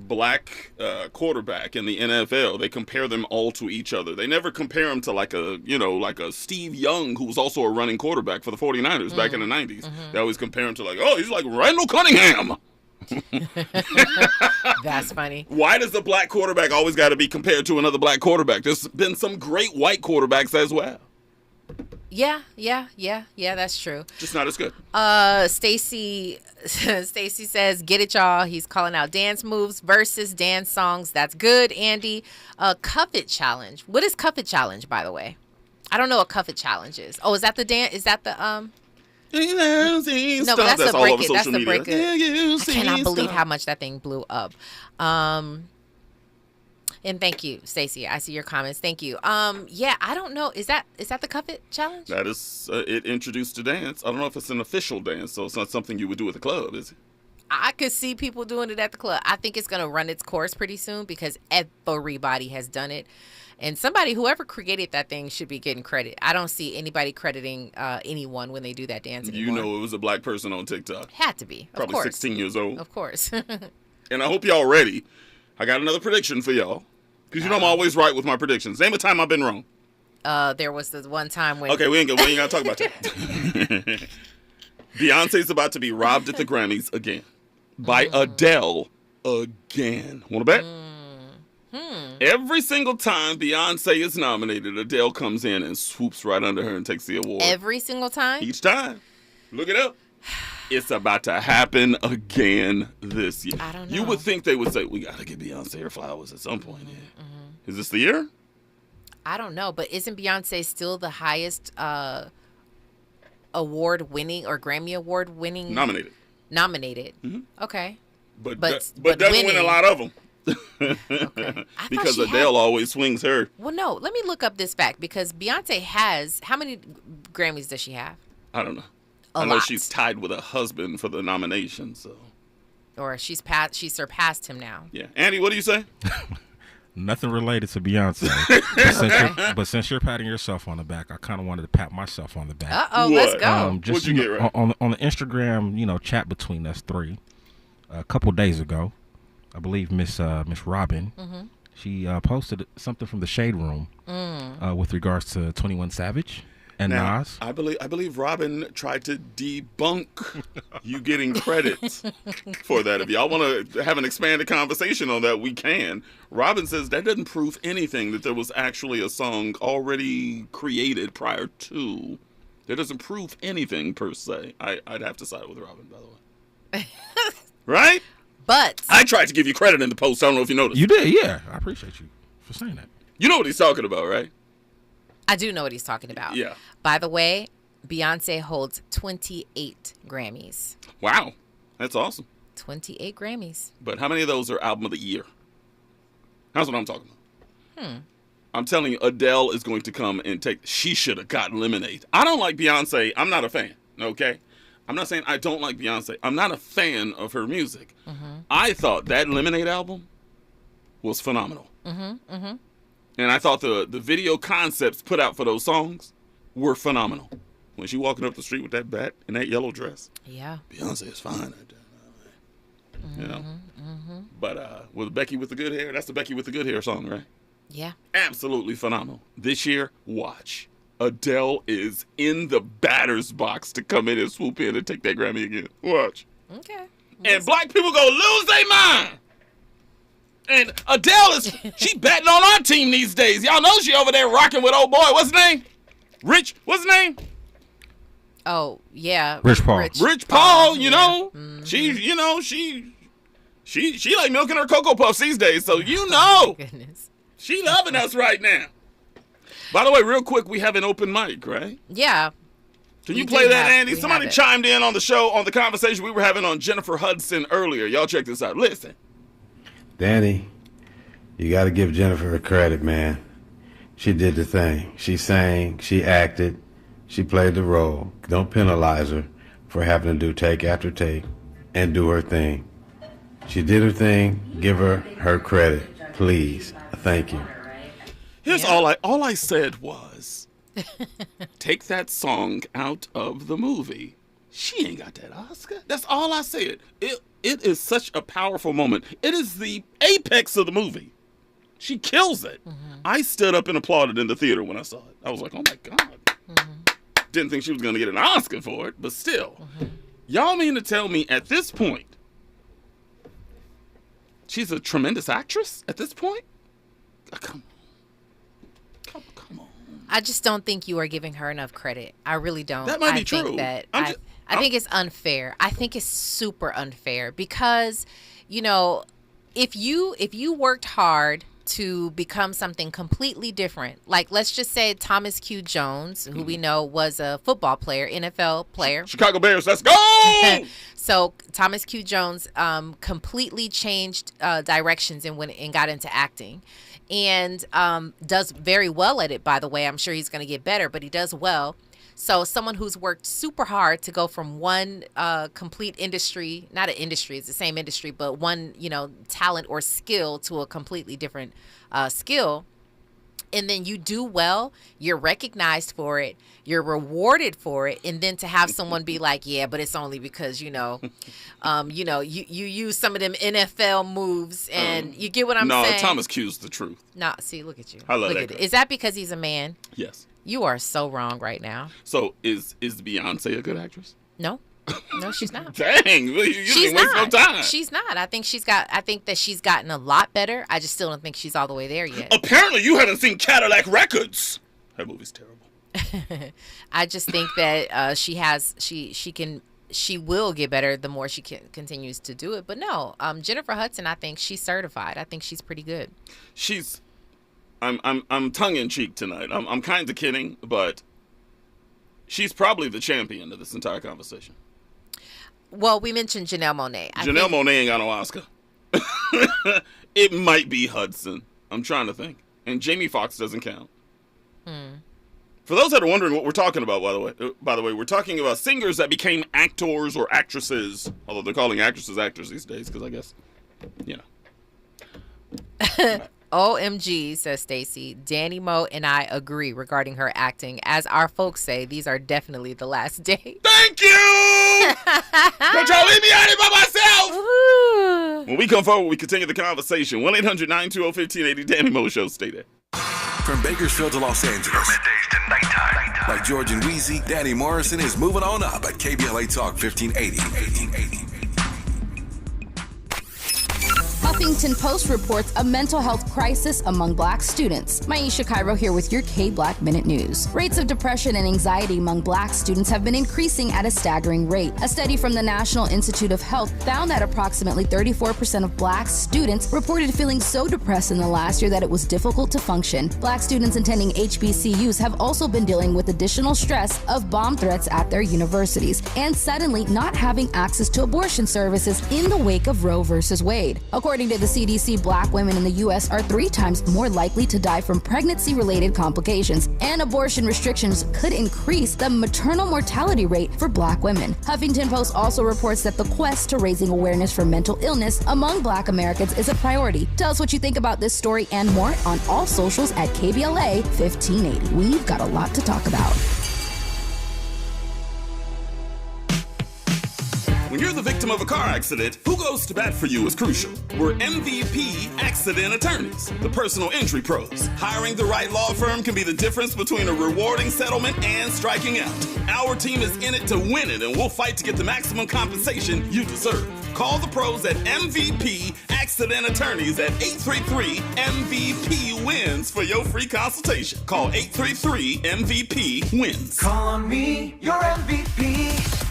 black quarterback in the NFL, they compare them all to each other. They never compare them to like a Steve Young, who was also a running quarterback for the 49ers back in the 90s. They always compare him to like, oh, he's like Randall Cunningham. That's funny. Why does the black quarterback always got to be compared to another black quarterback? There's been some great white quarterbacks as well. Yeah, that's true. Just not as good. Stacy says, get it, y'all. He's calling out dance moves versus dance songs. That's good, Andy. Cuffit challenge. What is Cuffit challenge, by the way? I don't know what Cuffit challenge is. Oh, is that the dance? Is that the No, but that's all over That's social the media. break it. I cannot believe how much that thing blew up. And thank you, Stacey. I see your comments. Thank you. Yeah, I don't know. Is that the Cuffit challenge? That is it introduced to dance. I don't know if it's an official dance, so it's not something you would do at the club, is it? I could see people doing it at the club. I think it's going to run its course pretty soon because everybody has done it. And whoever created that thing should be getting credit. I don't see anybody crediting anyone when they do that dance anymore. You know it was a black person on TikTok. Had to be. Probably of course. 16 years old. Of course. And I hope y'all ready. I got another prediction for y'all. Because you know I'm always right with my predictions. Name a time I've been wrong. There was the one time when... Okay, we ain't got to talk about that. Beyonce's about to be robbed at the Grammys again. By Adele again. Want to bet? Every single time Beyonce is nominated, Adele comes in and swoops right under her and takes the award. Every single time? Each time. Look it up. It's about to happen again this year. I don't know. You would think they would say, we got to give Beyonce her flowers at some point. Is this the year? I don't know, but isn't Beyonce still the highest award-winning or Grammy Award-winning? Nominated. Mm-hmm. Okay. But doesn't win a lot of them. Okay. Because Adele always swings her. Well, no. Let me look up this fact because Beyonce has... How many Grammys does she have? I don't know. I know she's tied with a husband for the nomination, so. Or she surpassed him now. Yeah. Andy, what do you say? Nothing related to Beyonce. But since you're patting yourself on the back, I kind of wanted to pat myself on the back. Uh-oh, let's go. What'd you get right? On the Instagram, chat between us three, a couple days ago, I believe Miss Robin, she posted something from the Shade Room with regards to 21 Savage. And now, Nas. I believe Robin tried to debunk you getting credit for that. If y'all want to have an expanded conversation on that, we can. Robin says that doesn't prove anything, that there was actually a song already created prior to. That doesn't prove anything per se. I'd have to side with Robin, by the way. Right? But I tried to give you credit in the post. I don't know if you noticed. You did, yeah. I appreciate you for saying that. You know what he's talking about, right? I do know what he's talking about. Yeah. By the way, Beyonce holds 28 Grammys. Wow. That's awesome. 28 Grammys. But how many of those are album of the year? That's what I'm talking about. I'm telling you, Adele is going to come and she should have gotten Lemonade. I don't like Beyonce. I'm not a fan, okay? I'm not saying I don't like Beyonce. I'm not a fan of her music. I thought that Lemonade album was phenomenal. And I thought the video concepts put out for those songs were phenomenal. When she walking up the street with that bat and that yellow dress. Yeah. Beyonce is fine. You know? But with Becky with the good hair, that's the Becky with the good hair song, right? Yeah. Absolutely phenomenal. This year, watch. Adele is in the batter's box to come in and swoop in and take that Grammy again. Watch. Okay. And black people gonna lose their mind. And Adele she betting on our team these days. Y'all know she over there rocking with old boy. What's his name? Rich. What's his name? Oh, yeah. Rich Paul. Rich Paul, you know. She like milking her Cocoa Puffs these days. So you know. Goodness. She loving us right now. By the way, real quick, we have an open mic, right? Yeah. Can you play that, Andy? Somebody chimed in on the show, on the conversation we were having on Jennifer Hudson earlier. Y'all check this out. Listen. Danny, you got to give Jennifer her credit, man. She did the thing. She sang, she acted, she played the role. Don't penalize her for having to do take after take and do her thing. She did her thing. Give her her credit, please. Thank you. Here's all I said was, take that song out of the movie. She ain't got that Oscar. That's all I said. It is such a powerful moment. It is the apex of the movie. She kills it. I stood up and applauded in the theater when I saw it. I was like, oh my God. Didn't think she was going to get an Oscar for it, but still. Y'all mean to tell me at this point, she's a tremendous actress at this point? Come on. I just don't think you are giving her enough credit. I really don't. That might be I think true. that I think it's unfair. I think it's super unfair because, if you worked hard to become something completely different, like let's just say Thomas Q. Jones, who we know was a football player, NFL player. Chicago Bears, let's go! So Thomas Q. Jones completely changed directions and got into acting. And does very well at it, by the way. I'm sure he's going to get better, but he does well. So someone who's worked super hard to go from one complete industry, not an industry, it's the same industry, but one, talent or skill to a completely different skill. And then you do well, you're recognized for it, you're rewarded for it, and then to have someone be like, yeah, but it's only because, you use some of them NFL moves, and you get what I'm saying? No, Thomas Q's the truth. No, see, look at you. I love look that guy. Is that because he's a man? Yes. You are so wrong right now. So is Beyonce a good actress? No. No, she's not. Dang, you didn't waste no time. She's not. I think that she's gotten a lot better. I just still don't think she's all the way there yet. Apparently you haven't seen Cadillac Records. That movie's terrible. I just think that she will get better the more she continues to do it. But no, Jennifer Hudson, I think she's certified. I think she's pretty good. I'm tongue in cheek tonight. I'm kind of kidding, but she's probably the champion of this entire conversation. Well, we mentioned Janelle Monáe. Janelle Monáe ain't got no Oscar. It might be Hudson. I'm trying to think. And Jamie Foxx doesn't count. For those that are wondering what we're talking about, by the way, we're talking about singers that became actors or actresses, although they're calling actresses actors these days because I guess, OMG, says Stacy. Danny Mo and I agree regarding her acting. As our folks say, these are definitely the last days. Thank you! Don't y'all leave me out here by myself! Ooh. When we come forward, we continue the conversation. 1-800-920-1580. Danny Mo Show. Stay there. From Bakersfield to Los Angeles. From middays to nighttime. Like George and Wheezy, Danny Morrison is moving on up at KBLA Talk 1580. Huffington Post reports a mental health crisis among Black students. Maisha Cairo here with your K-Black Minute News. Rates of depression and anxiety among Black students have been increasing at a staggering rate. A study from the National Institute of Health found that approximately 34% of Black students reported feeling so depressed in the last year that it was difficult to function. Black students attending HBCUs have also been dealing with additional stress of bomb threats at their universities and suddenly not having access to abortion services in the wake of Roe v. Wade. According to the CDC, Black women in the U.S. are 3 times more likely to die from pregnancy-related complications, and abortion restrictions could increase the maternal mortality rate for Black women. Huffington Post also reports that the quest to raising awareness for mental illness among Black Americans is a priority. Tell us what you think about this story and more on all socials at KBLA 1580. We've got a lot to talk about. When you're the victim of a car accident, who goes to bat for you is crucial. We're MVP Accident Attorneys, the personal injury pros. Hiring the right law firm can be the difference between a rewarding settlement and striking out. Our team is in it to win it, and we'll fight to get the maximum compensation you deserve. Call the pros at MVP Accident Attorneys at 833-MVP-WINS for your free consultation. Call 833-MVP-WINS. Call on me, your MVP.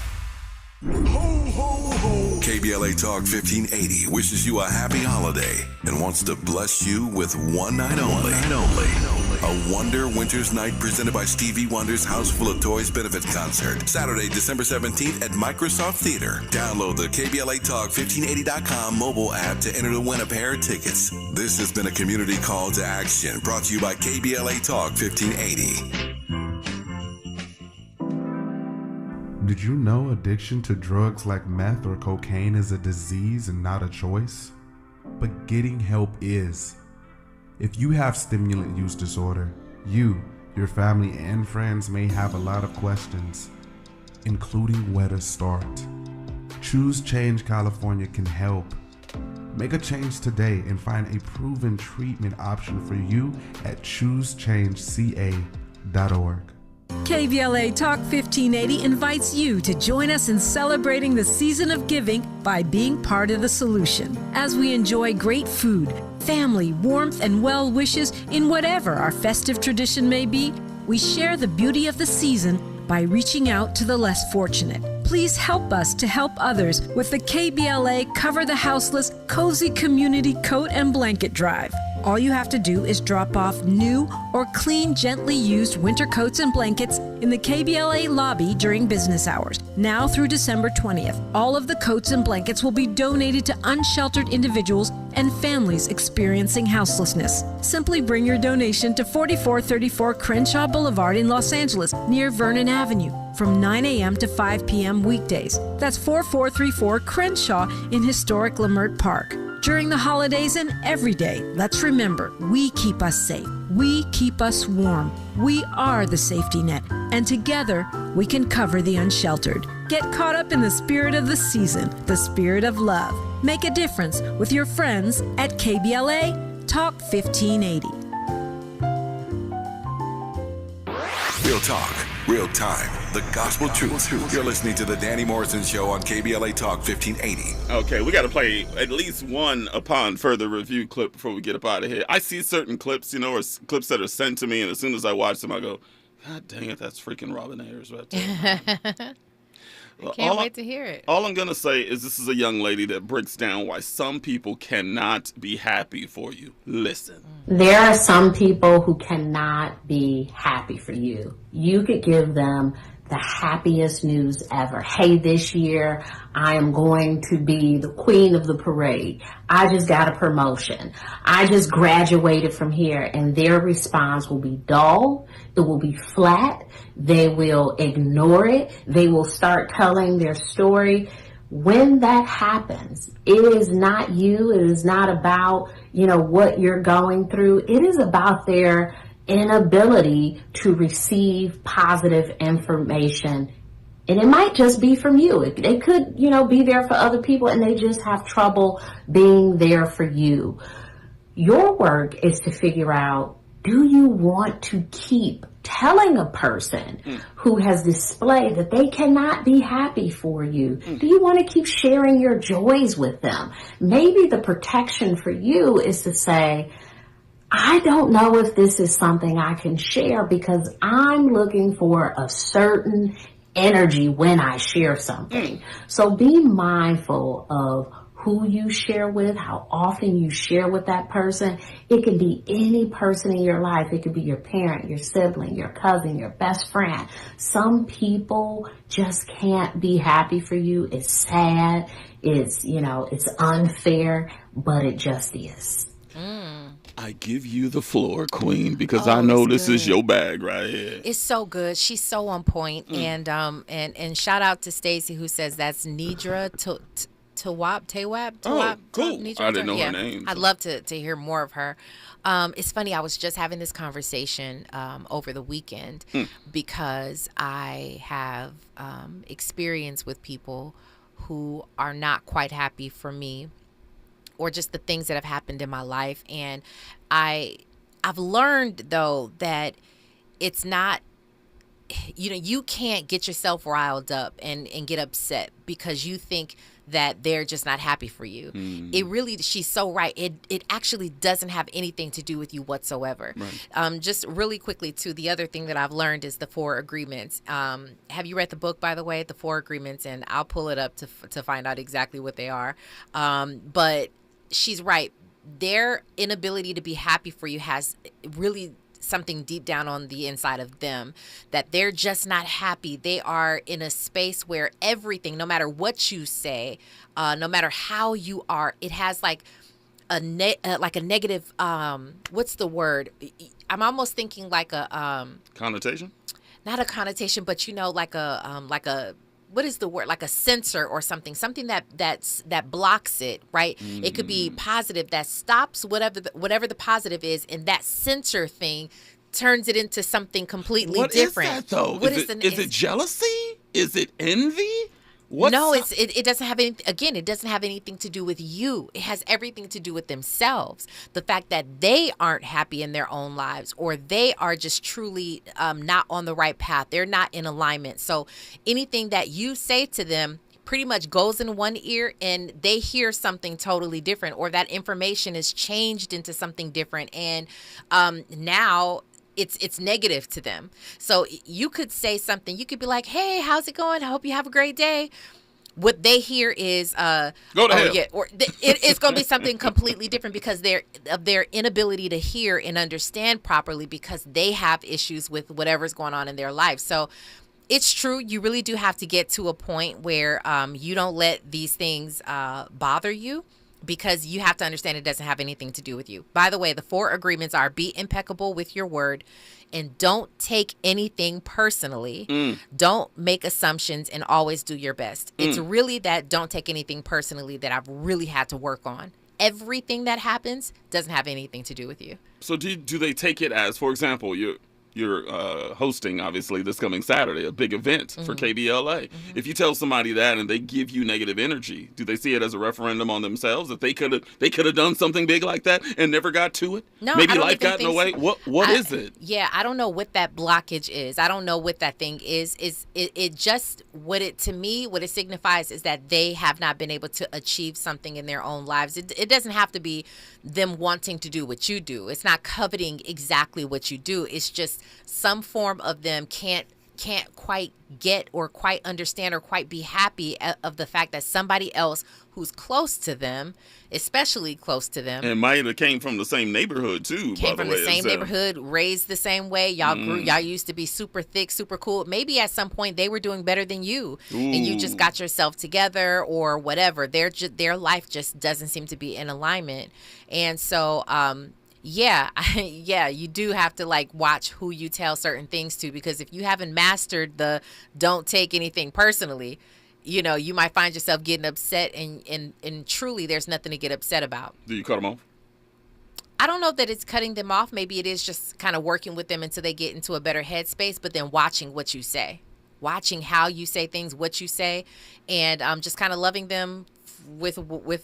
KBLA Talk 1580 wishes you a happy holiday and wants to bless you with one night only. A Wonder Winter's Night presented by Stevie Wonder's House Full of Toys benefit concert. Saturday, December 17th at Microsoft Theater. Download the KBLA Talk 1580.com mobile app to enter to win a pair of tickets. This has been a community call to action brought to you by KBLA Talk 1580. Did you know addiction to drugs like meth or cocaine is a disease and not a choice? But getting help is. If you have stimulant use disorder, you, your family, and friends may have a lot of questions, including where to start. Choose Change California can help. Make a change today and find a proven treatment option for you at choosechangeca.org. KBLA Talk 1580 invites you to join us in celebrating the season of giving by being part of the solution. As we enjoy great food, family, warmth, and well wishes in whatever our festive tradition may be, we share the beauty of the season by reaching out to the less fortunate. Please help us to help others with the KBLA Cover the Houseless Cozy Community Coat and Blanket Drive. All you have to do is drop off new or clean, gently used winter coats and blankets in the KBLA lobby during business hours, now through December 20th. All of the coats and blankets will be donated to unsheltered individuals and families experiencing houselessness. Simply bring your donation to 4434 Crenshaw Boulevard in Los Angeles, near Vernon Avenue, from 9 a.m. to 5 p.m. weekdays. That's 4434 Crenshaw in historic Leimert Park. During the holidays and every day, let's remember, we keep us safe. We keep us warm. We are the safety net, and together we can cover the unsheltered. Get caught up in the spirit of the season, the spirit of love. Make a difference with your friends at KBLA Talk 1580. Real talk, real time, the gospel truth. You're listening to the Danny Morrison Show on KBLA Talk 1580. Okay, we got to play at least one upon further review clip before we get up out of here. I see certain clips, or clips that are sent to me, and as soon as I watch them, I go, God dang it, that's freaking Robin Ayers right there. I can't wait to hear it. All I'm going to say is this is a young lady that breaks down why some people cannot be happy for you. Listen. There are some people who cannot be happy for you. You could give them the happiest news ever. Hey, this year I am going to be the queen of the parade. I just got a promotion. I just graduated from here. And their response will be dull. It will be flat. They will ignore it. They will start telling their story. When that happens, it is not you. It is not about, what you're going through. It is about their inability to receive positive information. And it might just be from you. They could, be there for other people and they just have trouble being there for you. Your work is to figure out, do you want to keep telling a person who has displayed that they cannot be happy for you? Do you want to keep sharing your joys with them? Maybe the protection for you is to say, I don't know if this is something I can share because I'm looking for a certain energy when I share something. So be mindful of who you share with, how often you share with that person. It can be any person in your life. It could be your parent, your sibling, your cousin, your best friend. Some people just can't be happy for you. It's sad. It's, it's unfair, but it just is. I give you the floor, Queen, because I know this is your bag right here. It's so good. She's so on point. And shout out to Stacy who says that's Nidra Tawab. Oh, cool. Nidra, I didn't know her name. I'd love to hear more of her. It's funny. I was just having this conversation over the weekend because I have experience with people who are not quite happy for me, or just the things that have happened in my life. And I've learned, though, that it's not, you can't get yourself riled up and get upset because you think that they're just not happy for you. It really, she's so right. It actually doesn't have anything to do with you whatsoever. Right. Just really quickly, too, the other thing that I've learned is the 4 agreements. Have you read the book, by the way, the 4 agreements? And I'll pull it up to find out exactly what they are. But she's right. Their inability to be happy for you has really something deep down on the inside of them, that they're just not happy. They are in a space where everything, no matter what you say, no matter how you are, it has like a negative, what's the word? I'm almost thinking like a connotation? Not a connotation, but like a what is the word? Like a censor or something that blocks it, right? It could be positive that stops whatever the positive is, and that censor thing turns it into something completely different. What is that, though? Is it jealousy? Is it envy? No, it doesn't have any. Again, it doesn't have anything to do with you. It has everything to do with themselves. The fact that they aren't happy in their own lives, or they are just truly not on the right path. They're not in alignment. So anything that you say to them pretty much goes in one ear and they hear something totally different, or that information is changed into something different. And now it's negative to them. So you could say something. You could be like, "Hey, how's it going? I hope you have a great day." What they hear is go to hell. Yeah, or it's going to be something completely different because of their inability to hear and understand properly because they have issues with whatever's going on in their life. So it's true. You really do have to get to a point where you don't let these things bother you, because you have to understand it doesn't have anything to do with you. By the way, the 4 agreements are: be impeccable with your word, and don't take anything personally. Don't make assumptions, and always do your best. It's really that don't take anything personally that I've really had to work on. Everything that happens doesn't have anything to do with you. So do they take it as, for example, you're hosting, obviously, this coming Saturday, a big event for KBLA. If you tell somebody that and they give you negative energy, do they see it as a referendum on themselves that they could have done something big like that and never got to it? No, maybe I don't life got in the way. What is it? Yeah, I don't know what that blockage is. I don't know what that thing is. It just what it signifies is that they have not been able to achieve something in their own lives. It doesn't have to be them wanting to do what you do. It's not coveting exactly what you do. It's just some form of them can't quite get or quite understand or quite be happy of the fact that somebody else who's close to them, especially close to them, and might have came from the same neighborhood too. Came from the same neighborhood, raised the same way. Y'all grew. Y'all used to be super thick, super cool. Maybe at some point they were doing better than you, and you just got yourself together or whatever. Their life just doesn't seem to be in alignment, and so yeah, you do have to like watch who you tell certain things to, because if you haven't mastered the don't take anything personally, you might find yourself getting upset and truly there's nothing to get upset about. Do you cut them off? I don't know that it's cutting them off. Maybe it is just kind of working with them until they get into a better headspace, but then watching what you say, watching how you say things, what you say, and just kind of loving them with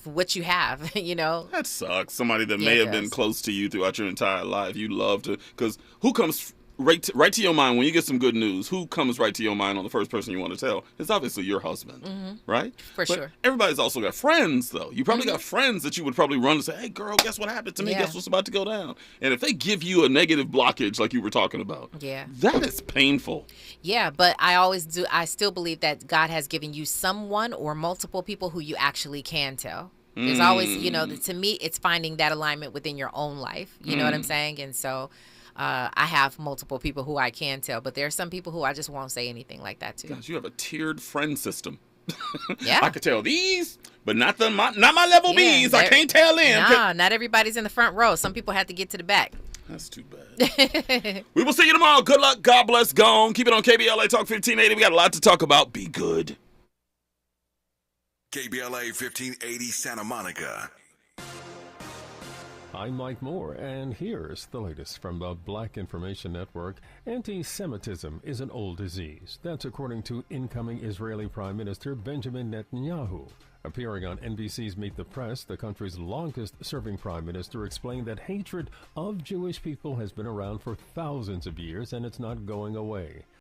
what you have, That sucks. Somebody that may have been close to you throughout your entire life. You love to, because who comes right to your mind when you get some good news? Who comes right to your mind on the first person you want to tell? It's obviously your husband, right? For sure. Everybody's also got friends, though. You probably got friends that you would probably run and say, "Hey, girl, guess what happened to me? Guess what's about to go down?" And if they give you a negative blockage like you were talking about, that is painful. Yeah, but I still believe that God has given you someone or multiple people who you actually can tell. There's always, to me, it's finding that alignment within your own life. You know what I'm saying? And so I have multiple people who I can tell, but there are some people who I just won't say anything like that to. Gosh, you have a tiered friend system. Yeah. I could tell these, but not my level B's. I can't tell them. Nah, not everybody's in the front row. Some people have to get to the back. That's too bad. We will see you tomorrow. Good luck. God bless. Gone. Keep it on KBLA Talk 1580. We got a lot to talk about. Be good. KBLA 1580 Santa Monica. I'm Mike Moore, and here's the latest from the Black Information Network. Anti-Semitism is an old disease. That's according to incoming Israeli Prime Minister Benjamin Netanyahu. Appearing on NBC's Meet the Press, the country's longest-serving prime minister explained that hatred of Jewish people has been around for thousands of years, and it's not going away.